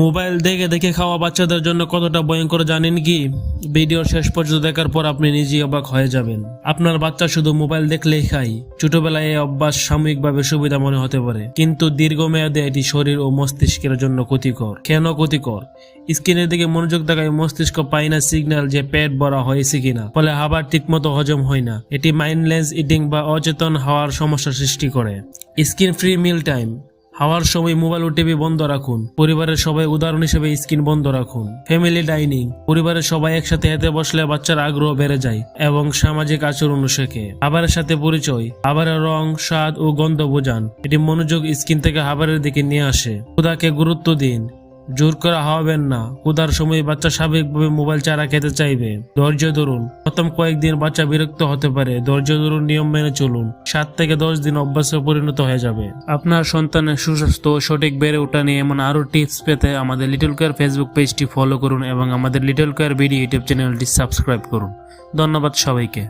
Mobile দেখে দেখে খাওয়া বাচ্চাদের জন্য কতটা ভয়ঙ্কর জানেন কি? ভিডিওর শেষ পর্যন্ত দেখার পর আপনি নিজেই অবাক হয়ে যাবেন। আপনার বাচ্চা শুধু মোবাইল দেখলেই খায়। ছোটবেলায় এই অভ্যাস সাময়িকভাবে সুবিধা মনে হতে পারে, কিন্তু দীর্ঘমেয়াদে এটি শরীর ও মস্তিষ্কের জন্য ক্ষতিকর। কেন ক্ষতিকর? স্ক্রিনের দিকে মনোযোগ দেখায় মস্তিষ্ক পায় না সিগন্যাল যে পেট ভরা হয়েছে কিনা, ফলে খাবার ঠিকমতো হজম হয় না। এটি মাইন্ডলেস ইটিং বা অচেতন হওয়ার সমস্যা সৃষ্টি করে। স্ক্রিন ফ্রি মিল টাইম। খাওয়ার সময় মোবাইল ও টিভি বন্ধ রাখুন। পরিবারের সবাই উদাহরণ হিসেবে স্ক্রিন বন্ধ রাখুন। Family dining. পরিবারের সবাই একসাথে খেতে বসলে বাচ্চার আগ্রহ বেড়ে যায় এবং সামাজিক আচরণ শেখে। খাবারের সাথে পরিচয়। খাবারের রং, স্বাদ ও গন্ধ বোঝান। এটি মনোযোগ স্ক্রিন থেকে খাবারের দিকে নিয়ে আসে। ক্ষুধাকে গুরুত্ব দিন। জোর করে খাওয়াবেন না। ক্ষুধার সময় বাচ্চা স্বাভাবিকভাবে মোবাইল ছাড়া খেতে চাইবে। ধৈর্য ধরুন। প্রথম কয়েকদিন বাচ্চা বিরক্ত হতে পারে। ধৈর্য ধরুন, নিয়ম মেনে চলুন। 7 থেকে 10 দিন অভ্যাসে পরিণত হয়ে যাবে। আপনার সন্তানের সুস্বাস্থ্য ও সঠিক বেড়ে ওঠা নিয়ে এমন আরো টিপস পেতে আমাদের লিটল কেয়ার ফেসবুক পেজটি ফলো করুন এবং আমাদের লিটল কেয়ার ভিডিও ইউটিউব চ্যানেলটি সাবস্ক্রাইব করুন। ধন্যবাদ সবাইকে।